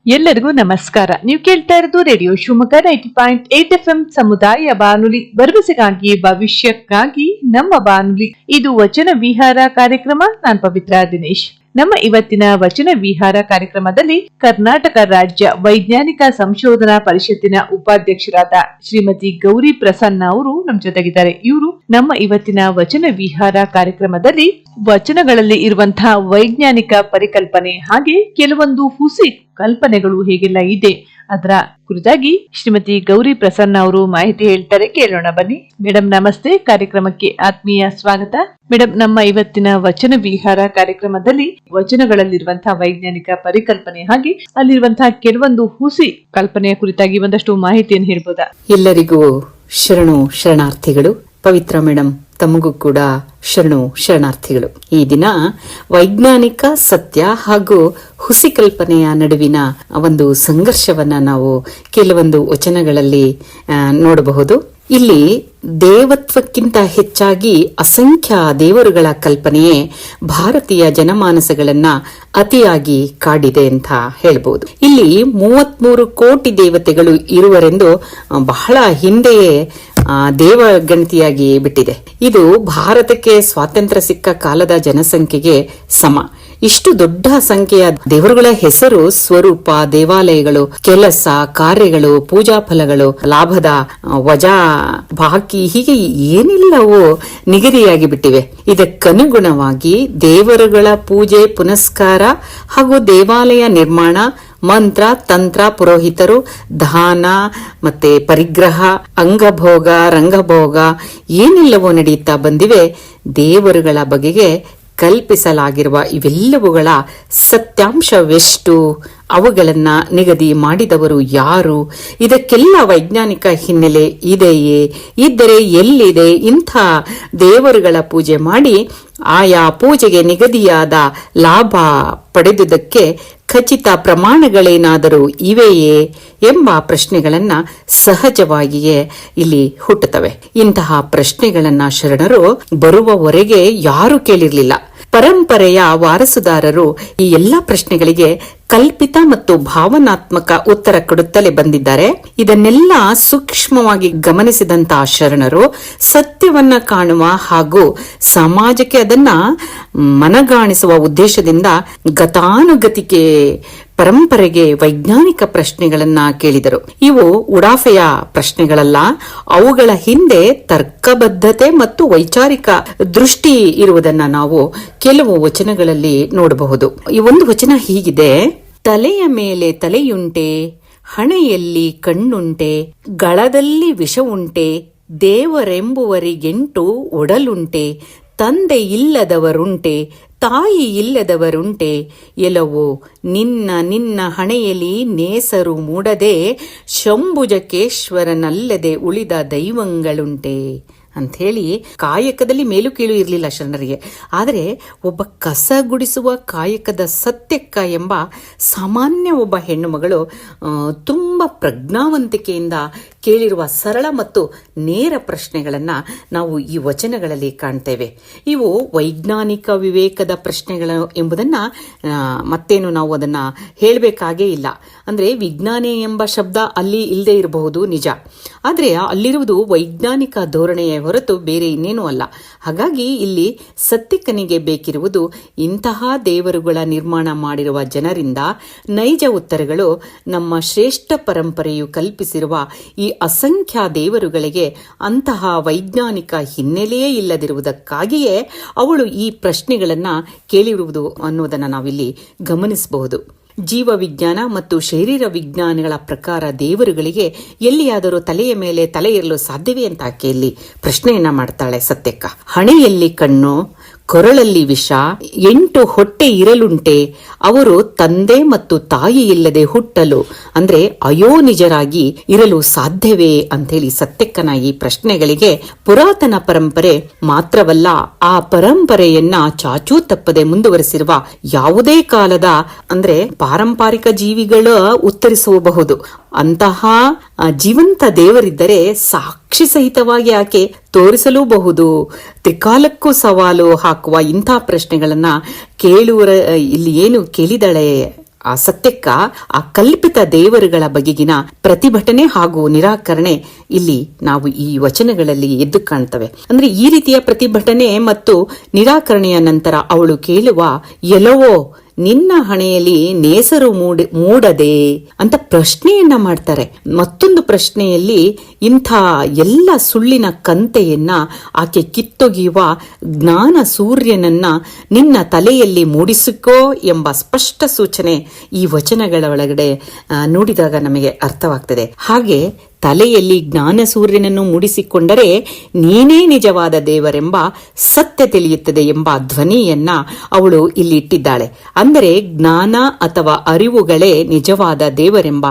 ಎಲ್ಲರಿಗೂ ನಮಸ್ಕಾರ. ನೀವು ಕೇಳ್ತಾ ಇರೋದು ರೇಡಿಯೋ ಶಿವಮೊಗ್ಗ 90.8 FM ಸಮುದಾಯ ಬಾನುಲಿ, ಭರವಸೆಗಾಗಿ ಭವಿಷ್ಯಕ್ಕಾಗಿ ನಮ್ಮ ಬಾನುಲಿ. ಇದು ವಚನ ವಿಹಾರ ಕಾರ್ಯಕ್ರಮ. ನಾನ್ ಪವಿತ್ರ ದಿನೇಶ್. ನಮ್ಮ ಇವತ್ತಿನ ವಚನ ವಿಹಾರ ಕಾರ್ಯಕ್ರಮದಲ್ಲಿ ಕರ್ನಾಟಕ ರಾಜ್ಯ ವೈಜ್ಞಾನಿಕ ಸಂಶೋಧನಾ ಪರಿಷತ್ತಿನ ಉಪಾಧ್ಯಕ್ಷರಾದ ಶ್ರೀಮತಿ ಗೌರಿ ಪ್ರಸನ್ನ ಅವರು ನಮ್ಮ ಜೊತೆಗಿದ್ದಾರೆ. ಇವರು ನಮ್ಮ ಇವತ್ತಿನ ವಚನ ವಿಹಾರ ಕಾರ್ಯಕ್ರಮದಲ್ಲಿ ವಚನಗಳಲ್ಲಿ ಇರುವಂತಹ ವೈಜ್ಞಾನಿಕ ಪರಿಕಲ್ಪನೆ ಹಾಗೆ ಕೆಲವೊಂದು ಹುಸಿ ಕಲ್ಪನೆಗಳು ಹೇಗೆಲ್ಲ ಇದೆ ಅದರ ಕುರಿತಾಗಿ ಶ್ರೀಮತಿ ಗೌರಿ ಪ್ರಸನ್ನ ಅವರು ಮಾಹಿತಿ ಹೇಳ್ತಾರೆ. ಕೇಳೋಣ ಬನ್ನಿ. ಮೇಡಮ್ ನಮಸ್ತೆ, ಕಾರ್ಯಕ್ರಮಕ್ಕೆ ಆತ್ಮೀಯ ಸ್ವಾಗತ. ಮೇಡಮ್, ನಮ್ಮ ಇವತ್ತಿನ ವಚನ ವಿಹಾರ ಕಾರ್ಯಕ್ರಮದಲ್ಲಿ ವಚನಗಳಲ್ಲಿರುವಂತಹ ವೈಜ್ಞಾನಿಕ ಪರಿಕಲ್ಪನೆ ಹಾಗೆ ಅಲ್ಲಿರುವಂತಹ ಕೆಲವೊಂದು ಹುಸಿ ಕಲ್ಪನೆಯ ಕುರಿತಾಗಿ ಒಂದಷ್ಟು ಮಾಹಿತಿಯನ್ನು ಹೇಳ್ಬೋದಾ? ಎಲ್ಲರಿಗೂ ಶರಣಾರ್ಥಿಗಳು. ಪವಿತ್ರ ಮೇಡಮ್, ತಮಗೂ ಕೂಡ ಶರಣಾರ್ಥಿಗಳು. ಈ ದಿನ ವೈಜ್ಞಾನಿಕ ಸತ್ಯ ಹಾಗೂ ಹುಸಿ ಕಲ್ಪನೆಯ ನಡುವಿನ ಒಂದು ಸಂಘರ್ಷವನ್ನ ನಾವು ಕೆಲವೊಂದು ವಚನಗಳಲ್ಲಿ ನೋಡಬಹುದು. ಇಲ್ಲಿ ದೇವತ್ವಕ್ಕಿಂತ ಹೆಚ್ಚಾಗಿ ಅಸಂಖ್ಯ ದೇವರುಗಳ ಕಲ್ಪನೆಯೇ ಭಾರತೀಯ ಜನಮಾನಸಗಳನ್ನ ಅತಿಯಾಗಿ ಕಾಡಿದೆ ಅಂತ ಹೇಳ್ಬಹುದು. ಇಲ್ಲಿ 33 ಕೋಟಿ ದೇವತೆಗಳು ಇರುವರೆಂದು ಬಹಳ ಹಿಂದೆಯೇ ದೇವಗಣತಿಯಾಗಿ ಬಿಟ್ಟಿದೆ. ಇದು ಭಾರತಕ್ಕೆ ಸ್ವಾತಂತ್ರ್ಯ ಸಿಕ್ಕ ಕಾಲದ ಜನಸಂಖ್ಯೆಗೆ ಸಮ. ಇಷ್ಟು ದೊಡ್ಡ ಸಂಖ್ಯೆಯ ದೇವರುಗಳ ಹೆಸರು, ಸ್ವರೂಪ, ದೇವಾಲಯಗಳು, ಕೆಲಸ ಕಾರ್ಯಗಳು, ಪೂಜಾ ಫಲಗಳು, ಲಾಭದ ವಜಾ ಬಾಕಿ ಹೀಗೆ ಏನೆಲ್ಲವೂ ನಿಗದಿಯಾಗಿ ಬಿಟ್ಟಿವೆ. ಇದಕ್ಕನುಗುಣವಾಗಿ ದೇವರುಗಳ ಪೂಜೆ ಪುನಸ್ಕಾರ ಹಾಗೂ ದೇವಾಲಯ ನಿರ್ಮಾಣ, ಮಂತ್ರ ತಂತ್ರ, ಪುರೋಹಿತರು, ದಾನ ಮತ್ತೆ ಪರಿಗ್ರಹ, ಅಂಗಭೋಗ, ರಂಗಭೋಗ ಏನೆಲ್ಲವೂ ನಡೆಯುತ್ತಾ ಬಂದಿವೆ. ದೇವರುಗಳ ಬಗೆಗೆ ಕಲ್ಪಿಸಲಾಗಿರುವ ಇವೆಲ್ಲವುಗಳ ಸತ್ಯಾಂಶವೆಷ್ಟು, ಅವುಗಳನ್ನ ನಿಗದಿ ಮಾಡಿದವರು ಯಾರು, ಇದಕ್ಕೆಲ್ಲ ವೈಜ್ಞಾನಿಕ ಹಿನ್ನೆಲೆ ಇದೆಯೇ? ಇದ್ದರೆ ಎಲ್ಲಿದೆ? ಇಂಥ ದೇವರುಗಳ ಪೂಜೆ ಮಾಡಿ ಆಯಾ ಪೂಜೆಗೆ ನಿಗದಿಯಾದ ಲಾಭ ಪಡೆದುದಕ್ಕೆ ಖಚಿತ ಪ್ರಮಾಣಗಳೇನಾದರೂ ಇವೆಯೇ ಎಂಬ ಪ್ರಶ್ನೆಗಳನ್ನ ಸಹಜವಾಗಿಯೇ ಇಲ್ಲಿ ಹುಟ್ಟುತ್ತವೆ. ಇಂತಹ ಪ್ರಶ್ನೆಗಳನ್ನ ಶರಣರು ಬರುವವರೆಗೆ ಯಾರೂ ಕೇಳಿರಲಿಲ್ಲ. ಪರಂಪರೆಯ ವಾರಸುದಾರರು ಈ ಎಲ್ಲಾ ಪ್ರಶ್ನೆಗಳಿಗೆ ಕಲ್ಪಿತ ಮತ್ತು ಭಾವನಾತ್ಮಕ ಉತ್ತರ ಕೊಡುತ್ತಲೇ ಬಂದಿದ್ದಾರೆ. ಇದನ್ನೆಲ್ಲ ಸೂಕ್ಷ್ಮವಾಗಿ ಗಮನಿಸಿದಂತಹ ಶರಣರು ಸತ್ಯವನ್ನ ಕಾಣುವ ಹಾಗೂ ಸಮಾಜಕ್ಕೆ ಅದನ್ನ ಮನಗಾಣಿಸುವ ಉದ್ದೇಶದಿಂದ ಗತಾನುಗತಿಕೆ ಪರಂಪರೆಗೆ ವೈಜ್ಞಾನಿಕ ಪ್ರಶ್ನೆಗಳನ್ನ ಕೇಳಿದರು. ಇವು ಉಡಾಫೆಯ ಪ್ರಶ್ನೆಗಳಲ್ಲ, ಅವುಗಳ ಹಿಂದೆ ತರ್ಕಬದ್ಧತೆ ಮತ್ತು ವೈಚಾರಿಕ ದೃಷ್ಟಿ ಇರುವುದನ್ನ ನಾವು ಕೆಲವು ವಚನಗಳಲ್ಲಿ ನೋಡಬಹುದು. ಈ ಒಂದು ವಚನ ಹೀಗಿದೆ: ತಲೆಯ ಮೇಲೆ ತಲೆಯುಂಟೆ, ಹಣೆಯಲ್ಲಿ ಕಣ್ಣುಂಟೆ, ಗಳದಲ್ಲಿ ವಿಷವುಂಟೆ, ದೇವರೆಂಬುವರಿಗೆಂಟು ಒಡಲುಂಟೆ, ತಂದೆ ಇಲ್ಲದವರುಂಟೆ, ತಾಯಿ ಇಲ್ಲದವರುಂಟೆ, ಎಲ್ಲವೋ ನಿನ್ನ ಹಣೆಯಲ್ಲಿ ನೇಸರು ಮೂಡದೆ, ಶಂಭುಜಕೇಶ್ವರನಲ್ಲದೆ ಉಳಿದ ದೈವಂಗಳುಂಟೆ ಅಂತ ಹೇಳಿ ಕಾಯಕದಲ್ಲಿ ಮೇಲು ಕೀಳು ಇರಲಿಲ್ಲ ಶರಣರಿಗೆ. ಆದರೆ ಒಬ್ಬ ಕಸ ಗುಡಿಸುವ ಕಾಯಕದ ಸತ್ಯಕ್ಕ ಎಂಬ ಸಾಮಾನ್ಯ ಒಬ್ಬ ಹೆಣ್ಣು ಮಗಳು ತುಂಬ ಪ್ರಜ್ಞಾವಂತಿಕೆಯಿಂದ ಕೇಳಿರುವ ಸರಳ ಮತ್ತು ನೇರ ಪ್ರಶ್ನೆಗಳನ್ನ ನಾವು ಈ ವಚನಗಳಲ್ಲಿ ಕಾಣ್ತೇವೆ. ಇವು ವೈಜ್ಞಾನಿಕ ವಿವೇಕದ ಪ್ರಶ್ನೆಗಳು ಎಂಬುದನ್ನ ಮತ್ತೇನು ನಾವು ಅದನ್ನ ಹೇಳಬೇಕಾಗೇ ಇಲ್ಲ. ಅಂದ್ರೆ ವಿಜ್ಞಾನಿ ಎಂಬ ಶಬ್ದ ಅಲ್ಲಿ ಇಲ್ಲದೆ ಇರಬಹುದು, ನಿಜ. ಆದರೆ ಅಲ್ಲಿರುವುದು ವೈಜ್ಞಾನಿಕ ಧೋರಣೆಯ ಹೊರತು ಬೇರೆ ಇನ್ನೇನೂ ಅಲ್ಲ. ಹಾಗಾಗಿ ಇಲ್ಲಿ ಸತ್ಯಕ್ಕನಿಗೆ ಬೇಕಿರುವುದು ಇಂತಹ ದೇವರುಗಳ ನಿರ್ಮಾಣ ಮಾಡಿರುವ ಜನರಿಂದ ನೈಜ ಉತ್ತರಗಳು. ನಮ್ಮ ಶ್ರೇಷ್ಠ ಪರಂಪರೆಯು ಕಲ್ಪಿಸಿರುವ ಈ ಅಸಂಖ್ಯ ದೇವರುಗಳಿಗೆ ಅಂತಹ ವೈಜ್ಞಾನಿಕ ಹಿನ್ನೆಲೆಯೇ ಇಲ್ಲದಿರುವುದಕ್ಕಾಗಿಯೇ ಅವಳು ಈ ಪ್ರಶ್ನೆಗಳನ್ನ ಕೇಳಿರುವುದು ಅನ್ನೋದನ್ನ ನಾವಿಲ್ಲಿ ಗಮನಿಸಬಹುದು. ಜೀವ ವಿಜ್ಞಾನ ಮತ್ತು ಶರೀರ ವಿಜ್ಞಾನಗಳ ಪ್ರಕಾರ ದೇವರುಗಳಿಗೆ ಎಲ್ಲಿಯಾದರೂ ತಲೆಯ ಮೇಲೆ ತಲೆ ಇರಲು ಸಾಧ್ಯವೇ ಅಂತ ಆಕೆಯಲ್ಲಿ ಪ್ರಶ್ನೆಯನ್ನ ಮಾಡ್ತಾಳೆ ಸತ್ಯಕ್ಕ. ಹಣೆಯಲ್ಲಿ ಕಣ್ಣು, ಕೊರಳಲ್ಲಿ ವಿಷ, 8 ಹೊಟ್ಟೆ ಇರಲುಂಟೆ, ಅವರು ತಂದೆ ಮತ್ತು ತಾಯಿ ಇಲ್ಲದೆ ಹುಟ್ಟಲು ಅಂದ್ರೆ ಅಯೋನಿಜರಾಗಿ ಇರಲು ಸಾಧ್ಯವೇ ಅಂತೇಳಿ ಸತ್ಯಕ್ಕನ ಈ ಪ್ರಶ್ನೆಗಳಿಗೆ ಪುರಾತನ ಪರಂಪರೆ ಮಾತ್ರವಲ್ಲ, ಆ ಪರಂಪರೆಯನ್ನ ಚಾಚೂ ತಪ್ಪದೆ ಮುಂದುವರೆಸಿರುವ ಯಾವುದೇ ಕಾಲದ ಅಂದ್ರೆ ಪಾರಂಪರಿಕ ಜೀವಿಗಳು ಉತ್ತರಿಸಬಹುದು. ಅಂತಹ ಜೀವಂತ ದೇವರಿದ್ದರೆ ಸಾಕ್ಷಿ ಸಹಿತವಾಗಿ ಆಕೆ ತೋರಿಸಲೂಬಹುದು. ತ್ರಿಕಾಲಕ್ಕೂ ಸವಾಲು ಹಾಕುವ ಇಂಥ ಪ್ರಶ್ನೆಗಳನ್ನ ಕೇಳುವ ಇಲ್ಲಿ ಏನು ಕೇಳಿದಳೆ ಆ ಸತ್ಯಕ್ಕ ಆ ಕಲ್ಪಿತ ದೇವರುಗಳ ಬಗೆಗಿನ ಪ್ರತಿಭಟನೆ ಹಾಗೂ ನಿರಾಕರಣೆ ಇಲ್ಲಿ ನಾವು ಈ ವಚನಗಳಲ್ಲಿ ಎದ್ದು ಕಾಣ್ತವೆ. ಅಂದ್ರೆ ಈ ರೀತಿಯ ಪ್ರತಿಭಟನೆ ಮತ್ತು ನಿರಾಕರಣೆಯ ನಂತರ ಅವಳು ಕೇಳುವ ಎಲ್ಲವೋ ನಿನ್ನ ಹಣೆಯಲ್ಲಿ ನೇಸರು ಮೂಡದೆ ಅಂತ ಪ್ರಶ್ನೆಯನ್ನ ಮಾಡ್ತಾರೆ. ಮತ್ತೊಂದು ಪ್ರಶ್ನೆಯಲ್ಲಿ ಇಂಥ ಎಲ್ಲ ಸುಳ್ಳಿನ ಕಂತೆಯನ್ನ ಆಕೆ ಕಿತ್ತೊಗೆಯುವ ಜ್ಞಾನ ಸೂರ್ಯನನ್ನ ನಿನ್ನ ತಲೆಯಲ್ಲಿ ಮೂಡಿಸಿಕೋ ಎಂಬ ಸ್ಪಷ್ಟ ಸೂಚನೆ ಈ ವಚನಗಳ ಒಳಗಡೆ ನೋಡಿದಾಗ ನಮಗೆ ಅರ್ಥವಾಗ್ತದೆ. ಹಾಗೆ ತಲೆಯಲ್ಲಿ ಜ್ಞಾನ ಸೂರ್ಯನನ್ನು ಮೂಡಿಸಿಕೊಂಡರೆ ನೀನೇ ನಿಜವಾದ ದೇವರೆಂಬ ಸತ್ಯ ತಿಳಿಯುತ್ತದೆ ಎಂಬ ಧ್ವನಿಯನ್ನ ಅವಳು ಇಲ್ಲಿ ಇಟ್ಟಿದ್ದಾಳೆ. ಅಂದರೆ ಜ್ಞಾನ ಅಥವಾ ಅರಿವುಗಳೇ ನಿಜವಾದ ದೇವರೆಂಬ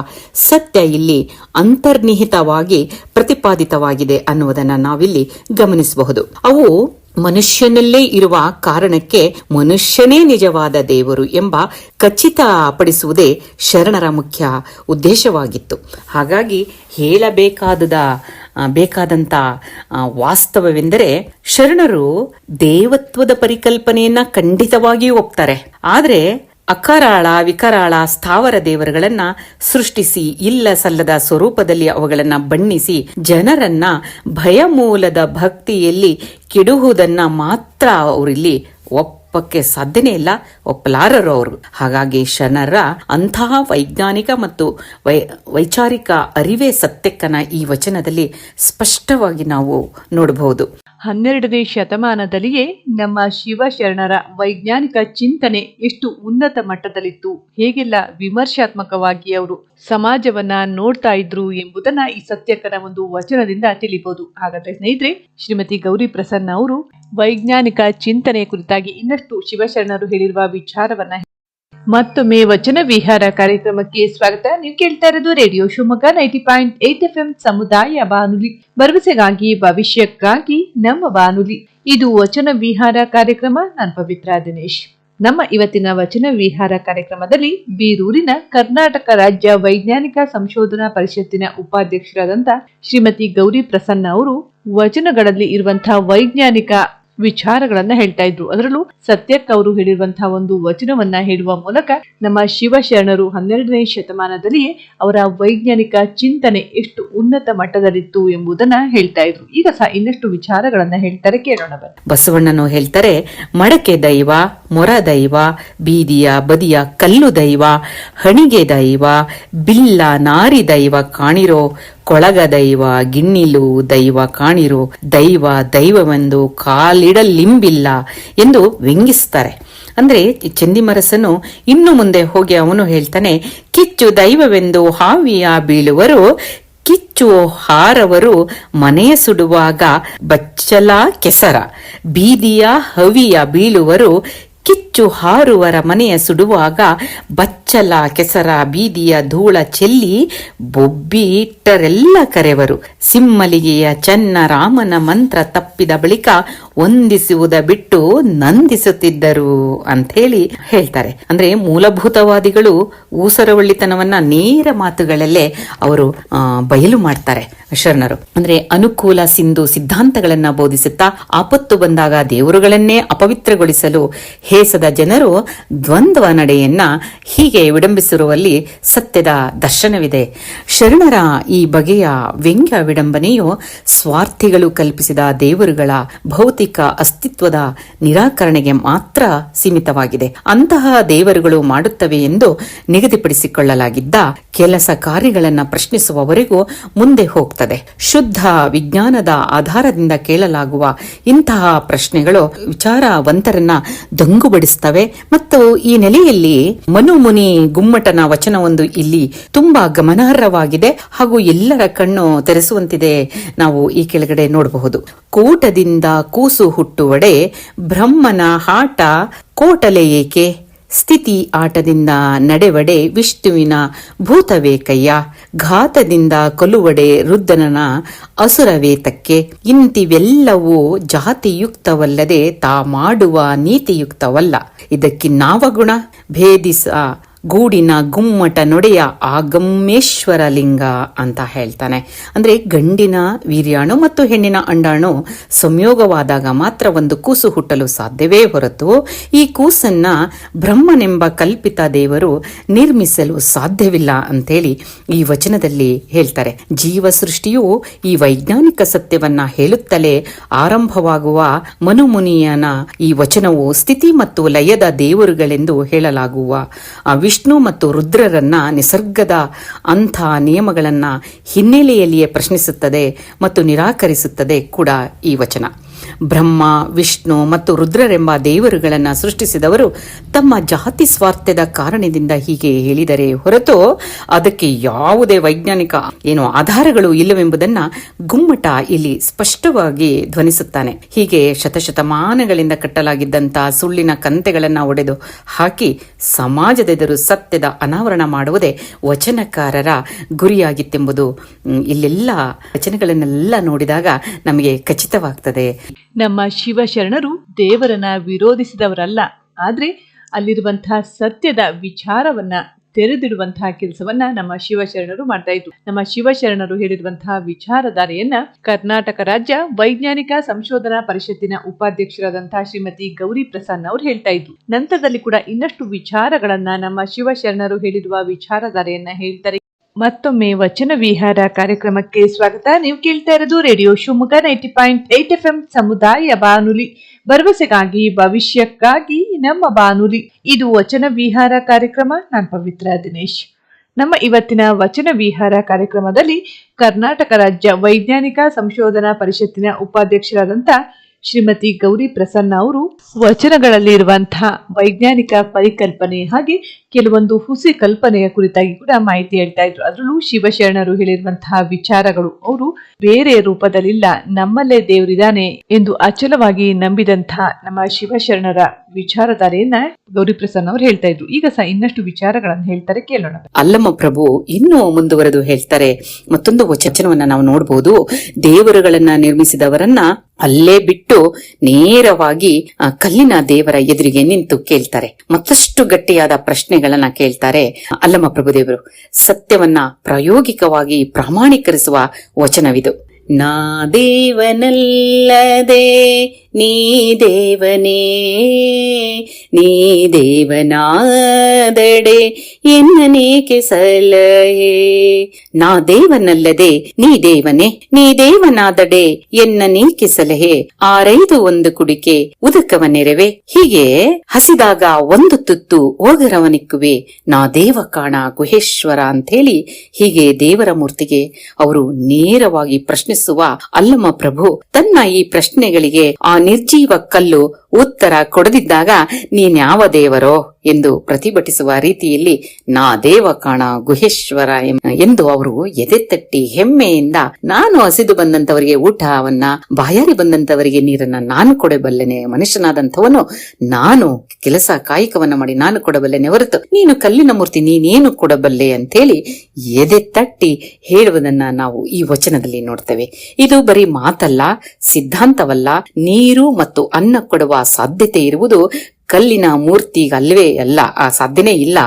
ಸತ್ಯ ಇಲ್ಲಿ ಅಂತರ್ನಿಹಿತವಾಗಿ ಪ್ರತಿಪಾದಿತವಾಗಿದೆ ಅನ್ನುವುದನ್ನು ನಾವಿಲ್ಲಿ ಗಮನಿಸಬಹುದು. ಅವು ಮನುಷ್ಯನಲ್ಲೇ ಇರುವ ಕಾರಣಕ್ಕೆ ಮನುಷ್ಯನೇ ನಿಜವಾದ ದೇವರು ಎಂಬ ಖಚಿತಪಡಿಸುವುದೇ ಶರಣರ ಮುಖ್ಯ ಉದ್ದೇಶವಾಗಿತ್ತು. ಹಾಗಾಗಿ ಬೇಕಾದಂತ ವಾಸ್ತವವೆಂದರೆ ಶರಣರು ದೇವತ್ವದ ಪರಿಕಲ್ಪನೆಯನ್ನ ಖಂಡಿತವಾಗಿಯೂ ಒಪ್ತಾರೆ. ಆದರೆ ಅಕರಾಳ ವಿಕರಾಳ ಸ್ಥಾವರ ದೇವರುಗಳನ್ನ ಸೃಷ್ಟಿಸಿ ಇಲ್ಲ ಸಲ್ಲದ ಸ್ವರೂಪದಲ್ಲಿ ಅವುಗಳನ್ನ ಬಣ್ಣಿಸಿ ಜನರನ್ನ ಭಯಮೂಲದ ಭಕ್ತಿಯಲ್ಲಿ ಕೆಡುವುದನ್ನ ಮಾತ್ರ ಅವರಿಲ್ಲಿ ಒಪ್ಪಕ್ಕೆ ಸಾಧ್ಯನೇ ಇಲ್ಲ, ಒಪ್ಪಲಾರರು ಅವರು. ಹಾಗಾಗಿ ಶರಣರ ಅಂತಹ ವೈಜ್ಞಾನಿಕ ಮತ್ತು ವೈಚಾರಿಕ ಅರಿವೇ ಸತ್ಯಕ್ಕನ ಈ ವಚನದಲ್ಲಿ ಸ್ಪಷ್ಟವಾಗಿ ನಾವು ನೋಡಬಹುದು. 12ನೇ ಶತಮಾನದಲ್ಲಿಯೇ ನಮ್ಮ ಶಿವಶರಣರ ವೈಜ್ಞಾನಿಕ ಚಿಂತನೆ ಎಷ್ಟು ಉನ್ನತ ಮಟ್ಟದಲ್ಲಿತ್ತು, ಹೇಗೆಲ್ಲ ವಿಮರ್ಶಾತ್ಮಕವಾಗಿ ಅವರು ಸಮಾಜವನ್ನ ನೋಡ್ತಾ ಇದ್ರು ಎಂಬುದನ್ನ ಈ ಸತ್ಯಕ್ಕನ ಒಂದು ವಚನದಿಂದ ತಿಳಿಬಹುದು. ಹಾಗಾದ್ರೆ ಸ್ನೇಹಿತರೆ, ಶ್ರೀಮತಿ ಗೌರಿ ಪ್ರಸನ್ನ ಅವರು ವೈಜ್ಞಾನಿಕ ಚಿಂತನೆಯ ಕುರಿತಾಗಿ ಇನ್ನಷ್ಟು ಶಿವಶರಣರು ಹೇಳಿರುವ ವಿಚಾರವನ್ನ ಮತ್ತೊಮ್ಮೆ ವಚನ ವಿಹಾರ ಕಾರ್ಯಕ್ರಮಕ್ಕೆ ಸ್ವಾಗತ. ನೀವು ಕೇಳ್ತಾ ಇರೋದು ರೇಡಿಯೋ ಶಿವಮೊಗ್ಗ 90.8 FM ಸಮುದಾಯ ಬಾನುಲಿ, ಭರವಸೆಗಾಗಿ ಭವಿಷ್ಯಕ್ಕಾಗಿ ನಮ್ಮ ಬಾನುಲಿ. ಇದು ವಚನ ವಿಹಾರ ಕಾರ್ಯಕ್ರಮ. ನಾನು ಪವಿತ್ರ ದಿನೇಶ್. ನಮ್ಮ ಇವತ್ತಿನ ವಚನ ವಿಹಾರ ಕಾರ್ಯಕ್ರಮದಲ್ಲಿ ಬೀರೂರಿನ ಕರ್ನಾಟಕ ರಾಜ್ಯ ವೈಜ್ಞಾನಿಕ ಸಂಶೋಧನಾ ಪರಿಷತ್ತಿನ ಉಪಾಧ್ಯಕ್ಷರಾದಂಥ ಶ್ರೀಮತಿ ಗೌರಿ ಪ್ರಸನ್ನ ಅವರು ವಚನಗಳಲ್ಲಿ ಇರುವಂತಹ ವೈಜ್ಞಾನಿಕ ವಿಚಾರಗಳನ್ನ ಹೇಳ್ತಾ ಇದ್ರು. ಅದರಲ್ಲೂ ಸತ್ಯಕ್ಕೆ ಅವರು ಹೇಳಿರುವಂತಹ ಒಂದು ವಚನವನ್ನ ಹೇಳುವ ಮೂಲಕ ನಮ್ಮ ಶಿವಶರಣರು 12ನೇ ಶತಮಾನದಲ್ಲಿಯೇ ಅವರ ವೈಜ್ಞಾನಿಕ ಚಿಂತನೆ ಎಷ್ಟು ಉನ್ನತ ಮಟ್ಟದಲ್ಲಿತ್ತು ಎಂಬುದನ್ನ ಹೇಳ್ತಾ ಇದ್ರು. ಈಗ ಸಹ ಇನ್ನಷ್ಟು ವಿಚಾರಗಳನ್ನ ಹೇಳ್ತಾರೆ, ಕೇಳೋಣ ಬನ್ನಿ. ಬಸವಣ್ಣನು ಹೇಳ್ತಾರೆ, ಮಡಕೆ ದೈವ, ಮೊರ ದೈವ, ಬೀದಿಯ ಬದಿಯ ಕಲ್ಲು ದೈವ, ಹಣಿಗೆ ದೈವ, ಬಿಲ್ಲ ನಾರಿ ದೈವ ಕಾಣಿರೋ, ಕೊಳಗ ದೈವ, ಗಿಣ್ಣಿಲು ದೈವ ಕಾಣಿರು, ದೈವವೆಂದು ಕಾಲಿಡಲಿಂಬಿಲ್ಲ ಎಂದು ವ್ಯಂಗಿಸ್ತಾರೆ. ಅಂದ್ರೆ ಚಂದಿಮರಸನು ಇನ್ನು ಮುಂದೆ ಹೋಗಿ ಅವನು ಹೇಳ್ತಾನೆ, ಕಿಚ್ಚು ದೈವವೆಂದು ಹಾವಿಯ ಬೀಳುವರು, ಕಿಚ್ಚು ಹಾರವರು ಮನೆಯ ಸುಡುವಾಗ ಬಚ್ಚಲ ಕೆಸರ, ಬೀದಿಯ ಹವಿಯ ಬೀಳುವರು, ಕಿಚ್ಚು ಹಾರುವರ ಮನೆಯ ಸುಡುವಾಗ ಬಚ್ಚಲ ಕೆಸರ, ಬೀದಿಯ ಧೂಳ ಚೆಲ್ಲಿ ಬೊಬ್ಬಿ ಇಟ್ಟರೆಲ್ಲ ಕರೆವರು, ಸಿಮ್ಮಲಿಗೆಯ ಚೆನ್ನ ರಾಮನ ಮಂತ್ರ ತಪ್ಪಿದ ಬಳಿಕ ವಂದಿಸುವುದ ಬಿಟ್ಟು ನಂದಿಸುತ್ತಿದ್ದರು ಅಂತ ಹೇಳ್ತಾರೆ. ಅಂದ್ರೆ ಮೂಲಭೂತವಾದಿಗಳು ಊಸರವಳ್ಳಿತನವನ್ನ ನೇರ ಮಾತುಗಳಲ್ಲೇ ಅವರು ಬಯಲು ಮಾಡ್ತಾರೆ ಶರಣರು. ಅಂದ್ರೆ ಅನುಕೂಲ ಸಿಂಧು ಸಿದ್ಧಾಂತಗಳನ್ನ ಬೋಧಿಸುತ್ತಾ ಆಪತ್ತು ಬಂದಾಗ ದೇವರುಗಳನ್ನೇ ಅಪವಿತ್ರಗೊಳಿಸಲು ಹೇಸದ ಜನರು ದ್ವಂದ್ವ ನಡೆಯನ್ನ ಹೀಗೆ ವಿಡಂಬಿಸಿರುವಲ್ಲಿ ಸತ್ಯದ ದರ್ಶನವಿದೆ. ಶರಣರ ಈ ಬಗೆಯ ವ್ಯಂಗ್ಯ ವಿಡಂಬನೆಯು ಸ್ವಾರ್ಥಿಗಳು ಕಲ್ಪಿಸಿದ ದೇವರುಗಳ ಭೌತಿಕ ಅಸ್ತಿತ್ವದ ನಿರಾಕರಣೆಗೆ ಮಾತ್ರ ಸೀಮಿತವಾಗಿದೆ. ಅಂತಹ ದೇವರುಗಳು ಮಾಡುತ್ತವೆ ಎಂದು ನಿಗದಿಪಡಿಸಿಕೊಳ್ಳಲಾಗಿದ್ದ ಕೆಲಸ ಕಾರ್ಯಗಳನ್ನ ಪ್ರಶ್ನಿಸುವವರೆಗೂ ಮುಂದೆ ಹೋಗ್ತದೆ. ಶುದ್ಧ ವಿಜ್ಞಾನದ ಆಧಾರದಿಂದ ಕೇಳಲಾಗುವ ಇಂತಹ ಪ್ರಶ್ನೆಗಳು ವಿಚಾರವಂತರನ್ನ ದಂಗುಬಡಿಸುತ್ತವೆ. ಮತ್ತು ಈ ನೆಲೆಯಲ್ಲಿ ಮನುಮುನಿ ಗುಮ್ಮಟನ ವಚನವೊಂದು ಇಲ್ಲಿ ತುಂಬಾ ಗಮನಾರ್ಹವಾಗಿದೆ ಹಾಗೂ ಎಲ್ಲರ ಕಣ್ಣು ತೆರೆಸುವಂತಿದೆ. ನಾವು ಈ ಕೆಳಗಡೆ ನೋಡಬಹುದು. ಕೂಟದಿಂದ ಕೂಸು ಹುಟ್ಟುವಡೆ, ಬ್ರಹ್ಮನ ಆಟ ಕೋಟಲೆ ಏಕೆ, ಸ್ಥಿತಿ ಆಟದಿಂದ ನಡೆವಡೆ ವಿಷ್ಣುವಿನ ಭೂತವೇಕಯ್ಯ, ಘಾತದಿಂದ ಕೊಲುವಡೆ ರುದ್ರನ ಅಸುರವೇತಕ್ಕೆ, ಇಂತಿವೆಲ್ಲವೂ ಜಾತಿಯುಕ್ತವಲ್ಲದೆ ತಾ ಮಾಡುವ ನೀತಿಯುಕ್ತವಲ್ಲ. ಇದಕ್ಕಿನ್ನಾವ ಗುಣ ಭೇದಿಸ ಗೂಡಿನ ಗುಮ್ಮಟ ನೊಡೆಯ ಆಗಮ್ಮೇಶ್ವರ ಲಿಂಗ ಅಂತ ಹೇಳ್ತಾನೆ. ಅಂದ್ರೆ ಗಂಡಿನ ವೀರ್ಯಾಣು ಮತ್ತು ಹೆಣ್ಣಿನ ಅಂಡಾಣು ಸಂಯೋಗವಾದಾಗ ಮಾತ್ರ ಒಂದು ಕೂಸು ಹುಟ್ಟಲು ಸಾಧ್ಯವೇ ಹೊರತು ಈ ಕೂಸನ್ನ ಬ್ರಹ್ಮನೆಂಬ ಕಲ್ಪಿತ ದೇವರು ನಿರ್ಮಿಸಲು ಸಾಧ್ಯವಿಲ್ಲ ಅಂತೇಳಿ ಈ ವಚನದಲ್ಲಿ ಹೇಳ್ತಾರೆ. ಜೀವ ಸೃಷ್ಟಿಯು ಈ ವೈಜ್ಞಾನಿಕ ಸತ್ಯವನ್ನ ಹೇಳುತ್ತಲೇ ಆರಂಭವಾಗುವ ಮನುಮುನಿಯನ ಈ ವಚನವು ಸ್ಥಿತಿ ಮತ್ತು ಲಯದ ದೇವರುಗಳೆಂದು ಹೇಳಲಾಗುವ ವಿಷ್ಣು ಮತ್ತು ರುದ್ರರನ್ನ ನಿಸರ್ಗದ ಅಂಥ ನಿಯಮಗಳನ್ನ ಹಿನ್ನೆಲೆಯಲ್ಲಿಯೇ ಪ್ರಶ್ನಿಸುತ್ತದೆ ಮತ್ತು ನಿರಾಕರಿಸುತ್ತದೆ ಕೂಡ ಈ ವಚನ. ಬ್ರಹ್ಮ, ವಿಷ್ಣು ಮತ್ತು ರುದ್ರರೆಂಬ ದೇವರುಗಳನ್ನು ಸೃಷ್ಟಿಸಿದವರು ತಮ್ಮ ಜಾತಿ ಸ್ವಾರ್ಥದ ಕಾರಣದಿಂದ ಹೀಗೆ ಹೇಳಿದರೆ ಹೊರತು ಅದಕ್ಕೆ ಯಾವುದೇ ವೈಜ್ಞಾನಿಕ ಆಧಾರಗಳು ಇಲ್ಲವೆಂಬುದನ್ನ ಗುಮ್ಮಟ ಇಲ್ಲಿ ಸ್ಪಷ್ಟವಾಗಿ ಧ್ವನಿಸುತ್ತಾನೆ. ಹೀಗೆ ಶತಶತಮಾನಗಳಿಂದ ಕಟ್ಟಲಾಗಿದ್ದಂತಹ ಸುಳ್ಳಿನ ಕಂತೆಗಳನ್ನು ಒಡೆದು ಹಾಕಿ ಸಮಾಜದೆದುರು ಸತ್ಯದ ಅನಾವರಣ ಮಾಡುವುದೇ ವಚನಕಾರರ ಗುರಿಯಾಗಿತ್ತೆಂಬುದು ಇಲ್ಲೆಲ್ಲ ವಚನಗಳನ್ನೆಲ್ಲ ನೋಡಿದಾಗ ನಮಗೆ ಖಚಿತವಾಗ್ತದೆ. ನಮ್ಮ ಶಿವಶರಣರು ದೇವರನ್ನ ವಿರೋಧಿಸಿದವರಲ್ಲ, ಆದ್ರೆ ಅಲ್ಲಿರುವಂತಹ ಸತ್ಯದ ವಿಚಾರವನ್ನ ತೆರೆದಿಡುವಂತಹ ಕೆಲಸವನ್ನ ನಮ್ಮ ಶಿವಶರಣರು ಮಾಡ್ತಾ ಇದ್ರು. ನಮ್ಮ ಶಿವಶರಣರು ಹೇಳಿರುವಂತಹ ವಿಚಾರಧಾರೆಯನ್ನ ಕರ್ನಾಟಕ ರಾಜ್ಯ ವೈಜ್ಞಾನಿಕ ಸಂಶೋಧನಾ ಪರಿಷತ್ತಿನ ಉಪಾಧ್ಯಕ್ಷರಾದಂತಹ ಶ್ರೀಮತಿ ಗೌರಿ ಪ್ರಸನ್ನ ಅವರು ಹೇಳ್ತಾ ಇದ್ರು. ನಂತರದಲ್ಲಿ ಕೂಡ ಇನ್ನಷ್ಟು ವಿಚಾರಗಳನ್ನ ನಮ್ಮ ಶಿವಶರಣರು ಹೇಳಿರುವ ವಿಚಾರಧಾರೆಯನ್ನ ಹೇಳ್ತಾರೆ. ಮತ್ತೊಮ್ಮೆ ವಚನ ವಿಹಾರ ಕಾರ್ಯಕ್ರಮಕ್ಕೆ ಸ್ವಾಗತ. ನೀವು ಕೇಳ್ತಾ ಇರೋದು ರೇಡಿಯೋ ಶಿವಮೊಗ್ಗ 90.8 FM ಸಮುದಾಯ ಬಾನುಲಿ, ಭರವಸೆಗಾಗಿ ಭವಿಷ್ಯಕ್ಕಾಗಿ ನಮ್ಮ ಬಾನುಲಿ. ಇದು ವಚನ ವಿಹಾರ ಕಾರ್ಯಕ್ರಮ. ನಾನು ಪವಿತ್ರ ದಿನೇಶ್. ನಮ್ಮ ಇವತ್ತಿನ ವಚನ ವಿಹಾರ ಕಾರ್ಯಕ್ರಮದಲ್ಲಿ ಕರ್ನಾಟಕ ರಾಜ್ಯ ವೈಜ್ಞಾನಿಕ ಸಂಶೋಧನಾ ಪರಿಷತ್ತಿನ ಉಪಾಧ್ಯಕ್ಷರಾದಂಥ ಶ್ರೀಮತಿ ಗೌರಿ ಪ್ರಸನ್ನ ಅವರು ವಚನಗಳಲ್ಲಿ ಇರುವಂತಹ ವೈಜ್ಞಾನಿಕ ಪರಿಕಲ್ಪನೆ ಹಾಗೆ ಕೆಲವೊಂದು ಹುಸಿ ಕಲ್ಪನೆಯ ಕುರಿತಾಗಿ ಕೂಡ ಮಾಹಿತಿ ಹೇಳ್ತಾ ಇದ್ರು. ಅದರಲ್ಲೂ ಶಿವಶರಣರು ಹೇಳಿರುವಂತಹ ವಿಚಾರಗಳು ಅವರು ಬೇರೆ ರೂಪದಲ್ಲಿಲ್ಲ, ನಮ್ಮಲ್ಲೇ ದೇವರಿದ್ದಾನೆ ಎಂದು ಅಚಲವಾಗಿ ನಂಬಿದಂತಹ ನಮ್ಮ ಶಿವಶರಣರ ವಿಚಾರಧಾರೆಯನ್ನ ಗೌರಿ ಪ್ರಸನ್ನ ಅವರು ಹೇಳ್ತಾ ಇದ್ರು. ಈಗ ಸಹ ಇನ್ನಷ್ಟು ವಿಚಾರಗಳನ್ನು ಹೇಳ್ತಾರೆ, ಕೇಳೋಣ. ಅಲ್ಲಮ್ಮ ಪ್ರಭು ಇನ್ನೂ ಮುಂದುವರೆದು ಹೇಳ್ತಾರೆ. ಮತ್ತೊಂದು ವಚನವನ್ನ ನಾವು ನೋಡಬಹುದು. ದೇವರುಗಳನ್ನ ನಿರ್ಮಿಸಿದವರನ್ನ ಅಲ್ಲೇ ಬಿಟ್ಟು ನೇರವಾಗಿ ಕಲ್ಲಿನ ದೇವರ ಎದುರಿಗೆ ನಿಂತು ಕೇಳ್ತಾರೆ. ಮತ್ತಷ್ಟು ಗಟ್ಟಿಯಾದ ಪ್ರಶ್ನೆಗಳನ್ನ ಕೇಳ್ತಾರೆ ಅಲ್ಲಮ್ಮ ಪ್ರಭುದೇವರು. ಸತ್ಯವನ್ನ ಪ್ರಾಯೋಗಿಕವಾಗಿ ಪ್ರಾಮಾಣೀಕರಿಸುವ ವಚನವಿದು. ನಾ ದೇವನಲ್ಲದೆ ನೀ ದೇವನೇ, ನೀ ದೇವನಾದಡೆ ಎನ್ನನೇಕೆ ಸಲಹೆ. ನಾ ದೇವನಲ್ಲದೆ ನೀ ದೇವನೇ, ನೀ ದೇವನಾದಡೆ ಎನ್ನನೇಕೆ ಸಲಹೆ. ಆರೈದು ಒಂದು ಕುಡಿಕೆ ಉದಕವ ನೆರವೆ. ಹೀಗೆ ಹಸಿದಾಗ ಒಂದು ತುತ್ತು ಓಗರವನಿಕ್ಕುವೆ. ನಾ ದೇವ ಕಾಣ ಗುಹೇಶ್ವರ ಅಂತೇಳಿ ಹೀಗೆ ದೇವರ ಮೂರ್ತಿಗೆ ಅವರು ನೇರವಾಗಿ ಪ್ರಶ್ನಿಸುವ ಅಲ್ಲಮ್ಮ ಪ್ರಭು ತನ್ನ ಈ ಪ್ರಶ್ನೆಗಳಿಗೆ ಆ ನಿರ್ಜೀವ ಕಲ್ಲು ಉತ್ತರ ಕೊಡದಿದ್ದಾಗ ನೀನ್ಯಾವ ದೇವರೋ ಎಂದು ಪ್ರತಿಭಟಿಸುವ ರೀತಿಯಲ್ಲಿ ನಾ ದೇವ ಕಾಣ ಗುಹೇಶ್ವರ ಎಂದು ಅವರು ಎದೆತಟ್ಟಿ ಹೆಮ್ಮೆಯಿಂದ ನಾನು ಹಸಿದು ಬಂದಂತವರಿಗೆ ಊಟವನ್ನ, ಬಾಯಾರಿ ಬಂದಂತವರಿಗೆ ನೀರನ್ನ ನಾನು ಕೊಡಬಲ್ಲೆನೆ, ಮನುಷ್ಯನಾದಂಥವನು ನಾನು ಕೆಲಸ ಕಾಯಕವನ್ನ ಮಾಡಿ ನಾನು ಕೊಡಬಲ್ಲೆನೆ ಹೊರತು ನೀನು ಕಲ್ಲಿನ ಮೂರ್ತಿ ನೀನೇನು ಕೊಡಬಲ್ಲೆ ಅಂತೇಳಿ ಎದೆ ತಟ್ಟಿ ಹೇಳುವುದನ್ನ ನಾವು ಈ ವಚನದಲ್ಲಿ ನೋಡ್ತೇವೆ. ಇದು ಬರೀ ಮಾತಲ್ಲ, ಸಿದ್ಧಾಂತವಲ್ಲ. ನೀರು ಮತ್ತು ಅನ್ನ ಕೊಡುವ ಸಾಧ್ಯತೆ ಇರುವುದು ಕಲ್ಲಿನ ಮೂರ್ತಿಗಲ್ವೇ ಅಲ್ಲ, ಆ ಸಾಧ್ಯನೇ ಇಲ್ಲ.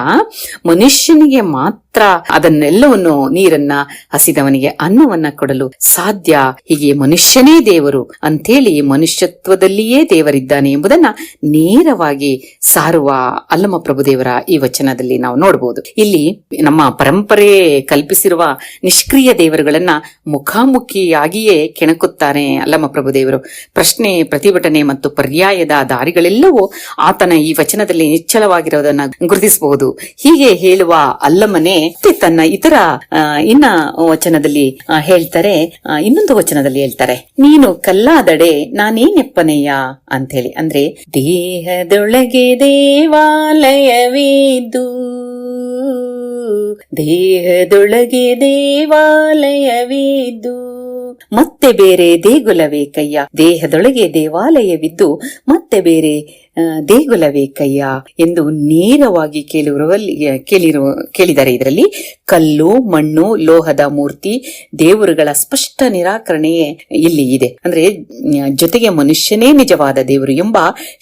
ಮನುಷ್ಯನಿಗೆ ಮಾತ್ರ ಅದನ್ನೆಲ್ಲವನ್ನು, ನೀರನ್ನ, ಹಸಿದವನಿಗೆ ಅನ್ನವನ್ನ ಕೊಡಲು ಸಾಧ್ಯ. ಹೀಗೆ ಮನುಷ್ಯನೇ ದೇವರು ಅಂತೇಳಿ ಮನುಷ್ಯತ್ವದಲ್ಲಿಯೇ ದೇವರಿದ್ದಾನೆ ಎಂಬುದನ್ನ ನೇರವಾಗಿ ಸಾರುವ ಅಲ್ಲಮ ಪ್ರಭುದೇವರ ಈ ವಚನದಲ್ಲಿ ನಾವು ನೋಡಬಹುದು. ಇಲ್ಲಿ ನಮ್ಮ ಪರಂಪರೆ ಕಲ್ಪಿಸಿರುವ ನಿಷ್ಕ್ರಿಯ ದೇವರುಗಳನ್ನ ಮುಖಾಮುಖಿಯಾಗಿಯೇ ಕೆಣಕುತ್ತಾರೆ ಅಲ್ಲಮ ಪ್ರಭುದೇವರು. ಪ್ರಶ್ನೆ, ಪ್ರತಿಭಟನೆ ಮತ್ತು ಪರ್ಯಾಯದ ದಾರಿಗಳೆಲ್ಲವೂ ಆತನ ಈ ವಚನದಲ್ಲಿ ನಿಚ್ಚಳವಾಗಿರೋದನ್ನ ಗುರುತಿಸಬಹುದು. ಹೀಗೆ ಹೇಳುವ ಅಲ್ಲಮನೆ ತನ್ನ ಇತರ ವಚನದಲ್ಲಿ ಹೇಳ್ತಾರೆ, ಇನ್ನೊಂದು ವಚನದಲ್ಲಿ ಹೇಳ್ತಾರೆ, ನೀನು ಕಲ್ಲಾದಡೆ ನಾನೇನೆಪ್ಪನೆಯ ಅಂತ ಹೇಳಿ. ಅಂದ್ರೆ ದೇಹದೊಳಗೆ ದೇವಾಲಯವಿದ್ದು, ದೇಹದೊಳಗೆ ದೇವಾಲಯವಿದ್ದು ಮತ್ತೆ ಬೇರೆ ದೇಗುಲವೇ ಕಯ್ಯ. ದೇಹದೊಳಗೆ ದೇವಾಲಯವಿದ್ದು ಮತ್ತೆ ಬೇರೆ ದೇಗುಲವೇ ಕಯ್ಯ ಎಂದು ನೇರವಾಗಿ ಕೇಳಿದ್ದಾರೆ. ಇದರಲ್ಲಿ ಕಲ್ಲು, ಮಣ್ಣು, ಲೋಹದ ಮೂರ್ತಿ, ದೇವರುಗಳ ಸ್ಪಷ್ಟ ನಿರಾಕರಣೆಯೇ ಇಲ್ಲಿ ಇದೆ. ಅಂದ್ರೆ ಜೊತೆಗೆ ಮನುಷ್ಯನೇ ನಿಜವಾದ ದೇವರು ಎಂಬ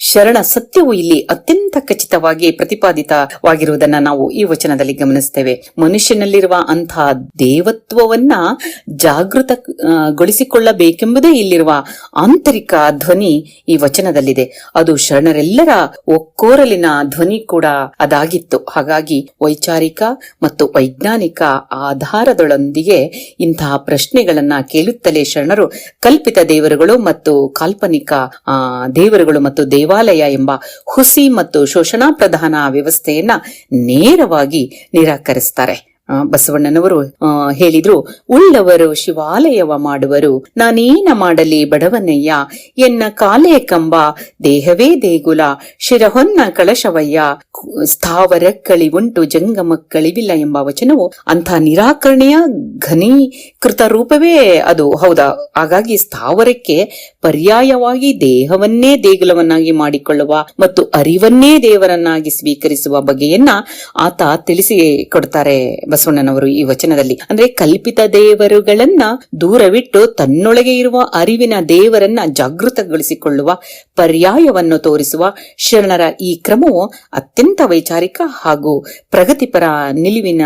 ಶರಣ ಸತ್ಯವು ಇಲ್ಲಿ ಅತ್ಯಂತ ಖಚಿತವಾಗಿ ಪ್ರತಿಪಾದಿತವಾಗಿರುವುದನ್ನ ನಾವು ಈ ವಚನದಲ್ಲಿ ಗಮನಿಸ್ತೇವೆ. ಮನುಷ್ಯನಲ್ಲಿರುವ ಅಂತಹ ದೇವತ್ವವನ್ನ ಜಾಗೃತಗೊಳಿಸಿಕೊಳ್ಳಬೇಕೆಂಬುದೇ ಇಲ್ಲಿರುವ ಆಂತರಿಕ ಧ್ವನಿ ಈ ವಚನದಲ್ಲಿದೆ. ಅದು ಶರಣರೆಲ್ಲರ ಒಕ್ಕೋರಲಿನ ಧ್ವನಿ ಕೂಡ ಅದಾಗಿತ್ತು. ಹಾಗಾಗಿ ವೈಚಾರಿಕ ಮತ್ತು ವೈಜ್ಞಾನಿಕ ಆಧಾರದೊಂದಿಗೆ ಇಂತಹ ಪ್ರಶ್ನೆಗಳನ್ನ ಕೇಳುತ್ತಲೇ ಶರಣರು ಕಲ್ಪಿತ ದೇವರುಗಳು ಮತ್ತು ಕಾಲ್ಪನಿಕ ದೇವರುಗಳು ಮತ್ತು ದೇವಾಲಯ ಎಂಬ ಹುಸಿ ಮತ್ತು ಶೋಷಣಾ ಪ್ರಧಾನ ವ್ಯವಸ್ಥೆಯನ್ನ ನೇರವಾಗಿ ನಿರಾಕರಿಸ್ತಾರೆ. ಬಸವಣ್ಣನವರು ಹೇಳಿದ್ರು, ಉಳ್ಳವರು ಶಿವಾಲಯವ ಮಾಡುವರು, ನಾನೇನ ಮಾಡಲಿ ಬಡವನಯ್ಯ, ಎನ್ನ ಕಾಲೇ ಕಂಬ, ದೇಹವೇ ದೇಗುಲ, ಶಿರಹೊನ್ನ ಕಳಶವಯ್ಯ, ಸ್ಥಾವರಕ್ಕಳಿವುಂಟು ಜಂಗಮಕ್ಕಳಿವಿಲ್ಲ ಎಂಬ ವಚನವು ಅಂಥ ನಿರಾಕರಣೆಯ ಘನೀಕೃತ ರೂಪವೇ ಅದು. ಹೌದಾ? ಹಾಗಾಗಿ ಸ್ಥಾವರಕ್ಕೆ ಪರ್ಯಾಯವಾಗಿ ದೇಹವನ್ನೇ ದೇಗುಲವನ್ನಾಗಿ ಮಾಡಿಕೊಳ್ಳುವ ಮತ್ತು ಅರಿವನ್ನೇ ದೇವರನ್ನಾಗಿ ಸ್ವೀಕರಿಸುವ ಬಗೆಯನ್ನ ಆತ ತಿಳಿಸಿ ಕೊಡ್ತಾರೆ ಬಸವಣ್ಣನವರು ಈ ವಚನದಲ್ಲಿ. ಅಂದ್ರೆ ಕಲ್ಪಿತ ದೇವರುಗಳನ್ನ ದೂರವಿಟ್ಟು ತನ್ನೊಳಗೆ ಇರುವ ಅರಿವಿನ ದೇವರನ್ನ ಜಾಗೃತಗೊಳಿಸಿಕೊಳ್ಳುವ ಪರ್ಯಾಯವನ್ನು ತೋರಿಸುವ ಶರಣರ ಈ ಕ್ರಮವು ಅತ್ಯಂತ ವೈಚಾರಿಕ ಹಾಗೂ ಪ್ರಗತಿಪರ ನಿಲುವಿನ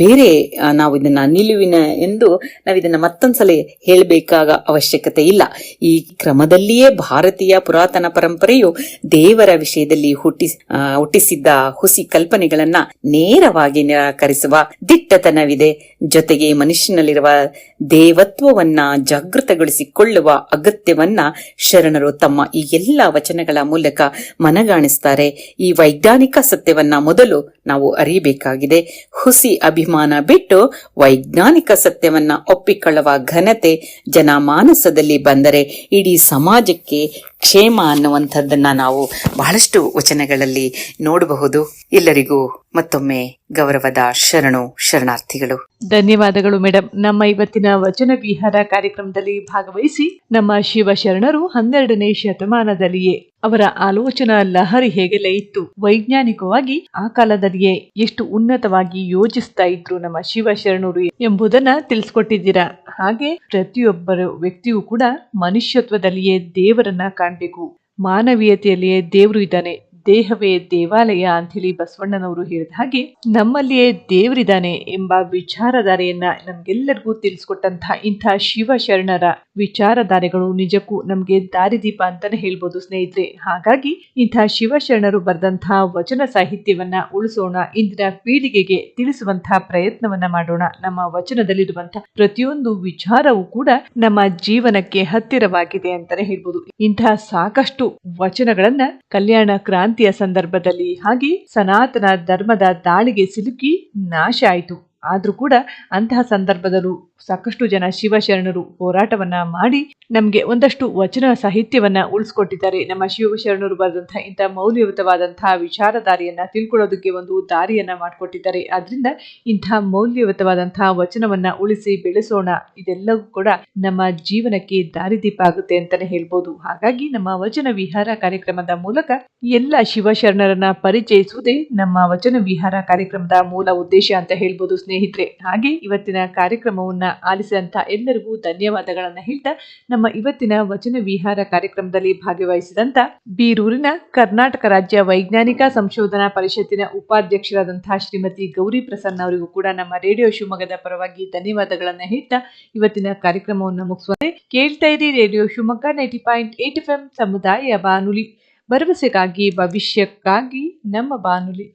ಬೇರೆ ನಾವು ಇದನ್ನ ನಿಲುವಿನ ಎಂದು ನಾವಿದನ್ನ ಮತ್ತೊಂದ್ಸಲ ಹೇಳಬೇಕಾದ ಅವಶ್ಯಕತೆ ಇಲ್ಲ. ಈ ಕ್ರಮದಲ್ಲಿಯೇ ಭಾರತೀಯ ಪುರಾತನ ಪರಂಪರೆಯು ದೇವರ ವಿಷಯದಲ್ಲಿ ಹುಟ್ಟಿಸಿದ್ದ ಹುಸಿ ಕಲ್ಪನೆಗಳನ್ನ ನೇರವಾಗಿ ನಿರಾಕರಿಸುವ ದಿಟ್ಟತನವಿದೆ. ಜೊತೆಗೆ ಮನುಷ್ಯನಲ್ಲಿರುವ ದೇವತ್ವವನ್ನ ಜಾಗೃತಗೊಳಿಸಿಕೊಳ್ಳುವ ಅಗತ್ಯವನ್ನ ಶರಣರು ತಮ್ಮ ಈ ಎಲ್ಲ ವಚನಗಳ ಮೂಲಕ ಮನಗಾಣಿಸ್ತಾರೆ. ಈ ವೈಜ್ಞಾನಿಕ ಸತ್ಯವನ್ನ ಮೊದಲು ನಾವು ಅರಿಯಬೇಕಾಗಿದೆ. ಹುಸಿ ಅಭಿಮಾನ ಬಿಟ್ಟು ವೈಜ್ಞಾನಿಕ ಸತ್ಯವನ್ನ ಒಪ್ಪಿಕೊಳ್ಳುವ ಘನತೆ ಜನಮಾನಸದಲ್ಲಿ ಬಂದರೆ ಇಡೀ ಸಮಾಜಕ್ಕೆ ಕ್ಷೇಮ ಅನ್ನುವಂಥದ್ದನ್ನ ನಾವು ಬಹಳಷ್ಟು ವಚನಗಳಲ್ಲಿ ನೋಡಬಹುದು. ಎಲ್ಲರಿಗೂ ಮತ್ತೊಮ್ಮೆ ಗೌರವದ ಶರಣಾರ್ಥಿಗಳು. ಧನ್ಯವಾದಗಳು ಮೇಡಮ್. ನಮ್ಮ ಇವತ್ತಿನ ವಚನ ವಿಹಾರ ಕಾರ್ಯಕ್ರಮದಲ್ಲಿ ಭಾಗವಹಿಸಿ ನಮ್ಮ ಶಿವಶರಣರು 12ನೇ ಶತಮಾನದಲ್ಲಿಯೇ ಅವರ ಆಲೋಚನಾ ಲಹರಿ ಹೇಗೆಲ್ಲ ಇತ್ತು, ವೈಜ್ಞಾನಿಕವಾಗಿ ಆ ಕಾಲದಲ್ಲಿಯೇ ಎಷ್ಟು ಉನ್ನತವಾಗಿ ಯೋಚಿಸ್ತಾ ಇದ್ರು ನಮ್ಮ ಶಿವಶರಣರು ಎಂಬುದನ್ನ ತಿಳಿಸ್ಕೊಟ್ಟಿದ್ದೀರಾ. ಹಾಗೆ ಪ್ರತಿಯೊಬ್ಬರ ವ್ಯಕ್ತಿಯೂ ಕೂಡ ಮನುಷ್ಯತ್ವದಲ್ಲಿಯೇ ದೇವರನ್ನ ಕಾಣ್ಬೇಕು, ಮಾನವೀಯತೆಯಲ್ಲಿಯೇ ದೇವರು ಇದ್ದಾನೆ, ದೇಹವೇ ದೇವಾಲಯ ಅಂತ ಹೇಳಿ ಬಸವಣ್ಣನವರು ಹೇಳಿದ ಹಾಗೆ ನಮ್ಮಲ್ಲಿಯೇ ದೇವರಿದ್ದಾನೆ ಎಂಬ ವಿಚಾರಧಾರೆಯನ್ನ ನಮ್ಗೆಲ್ಲರಿಗೂ ತಿಳಿಸ್ಕೊಟ್ಟಂತಹ ಇಂಥ ಶಿವಶರಣರ ವಿಚಾರಧಾರೆಗಳು ನಿಜಕ್ಕೂ ನಮ್ಗೆ ದಾರಿದೀಪ ಅಂತಾನೆ ಹೇಳ್ಬೋದು ಸ್ನೇಹಿತರೆ. ಹಾಗಾಗಿ ಇಂಥ ಶಿವಶರಣರು ಬರೆದಂತಹ ವಚನ ಸಾಹಿತ್ಯವನ್ನ ಉಳಿಸೋಣ, ಇಂದಿನ ಪೀಳಿಗೆಗೆ ತಿಳಿಸುವಂತಹ ಪ್ರಯತ್ನವನ್ನ ಮಾಡೋಣ. ನಮ್ಮ ವಚನದಲ್ಲಿರುವಂತಹ ಪ್ರತಿಯೊಂದು ವಿಚಾರವೂ ಕೂಡ ನಮ್ಮ ಜೀವನಕ್ಕೆ ಹತ್ತಿರವಾಗಿದೆ ಅಂತಾನೆ ಹೇಳ್ಬೋದು. ಇಂತಹ ಸಾಕಷ್ಟು ವಚನಗಳನ್ನ ಕಲ್ಯಾಣ ಕ್ರಾಂತಿಯ ಸಂದರ್ಭದಲ್ಲಿ ಹಾಗೆ ಸನಾತನ ಧರ್ಮದ ದಾಳಿಗೆ ಸಿಲುಕಿ ನಾಶ ಆಯಿತು. ಆದ್ರೂ ಕೂಡ ಅಂತಹ ಸಂದರ್ಭದಲ್ಲೂ ಸಾಕಷ್ಟು ಜನ ಶಿವಶರಣರು ಹೋರಾಟವನ್ನ ಮಾಡಿ ನಮ್ಗೆ ಒಂದಷ್ಟು ವಚನ ಸಾಹಿತ್ಯವನ್ನ ಉಳಿಸ್ಕೊಟ್ಟಿದ್ದಾರೆ. ನಮ್ಮ ಶಿವಶರಣರು ಬರೆದಂತಹ ಇಂಥ ಮೌಲ್ಯಯುತವಾದಂತಹ ವಿಚಾರಧಾರೆಯನ್ನ ತಿಳ್ಕೊಳ್ಳೋದಕ್ಕೆ ಒಂದು ದಾರಿಯನ್ನ ಮಾಡಿಕೊಟ್ಟಿದ್ದಾರೆ. ಆದ್ರಿಂದ ಇಂಥ ಮೌಲ್ಯಯುತವಾದಂತಹ ವಚನವನ್ನ ಉಳಿಸಿ ಬೆಳೆಸೋಣ. ಇದೆಲ್ಲವೂ ಕೂಡ ನಮ್ಮ ಜೀವನಕ್ಕೆ ದಾರಿದೀಪ ಆಗುತ್ತೆ ಅಂತಾನೆ ಹೇಳ್ಬೋದು. ಹಾಗಾಗಿ ನಮ್ಮ ವಚನ ವಿಹಾರ ಕಾರ್ಯಕ್ರಮದ ಮೂಲಕ ಎಲ್ಲ ಶಿವಶರಣರನ್ನ ಪರಿಚಯಿಸುವುದೇ ನಮ್ಮ ವಚನ ವಿಹಾರ ಕಾರ್ಯಕ್ರಮದ ಮೂಲ ಉದ್ದೇಶ ಅಂತ ಹೇಳ್ಬೋದು ಸ್ನೇಹಿತರೆ. ಹಾಗೆ ಇವತ್ತಿನ ಕಾರ್ಯಕ್ರಮವನ್ನ ಆಲಿಸಿದಂತ ಎಲ್ಲರಿಗೂ ಧನ್ಯವಾದಗಳನ್ನ ಹೇಳ್ತಾ ನಮ್ಮ ಇವತ್ತಿನ ವಚನ ವಿಹಾರ ಕಾರ್ಯಕ್ರಮದಲ್ಲಿ ಭಾಗವಹಿಸಿದಂತ ಬೀರೂರಿನ ಕರ್ನಾಟಕ ರಾಜ್ಯ ವೈಜ್ಞಾನಿಕ ಸಂಶೋಧನಾ ಪರಿಷತ್ತಿನ ಉಪಾಧ್ಯಕ್ಷರಾದಂತಹ ಶ್ರೀಮತಿ ಗೌರಿ ಪ್ರಸನ್ನ ಅವರಿಗೂ ಕೂಡ ನಮ್ಮ ರೇಡಿಯೋ ಶಿವಮೊಗ್ಗದ ಪರವಾಗಿ ಧನ್ಯವಾದಗಳನ್ನ ಹೇಳ್ತಾ ಇವತ್ತಿನ ಕಾರ್ಯಕ್ರಮವನ್ನು ಮುಗಿಸುವಂತೆ ಕೇಳ್ತಾ ಇರಿ ರೇಡಿಯೋ ಶಿವಮೊಗ್ಗ 90.8 FM ಸಮುದಾಯ ಬಾನುಲಿ, ಭರವಸೆಗಾಗಿ ಭವಿಷ್ಯಕ್ಕಾಗಿ ನಮ್ಮ ಬಾನುಲಿ.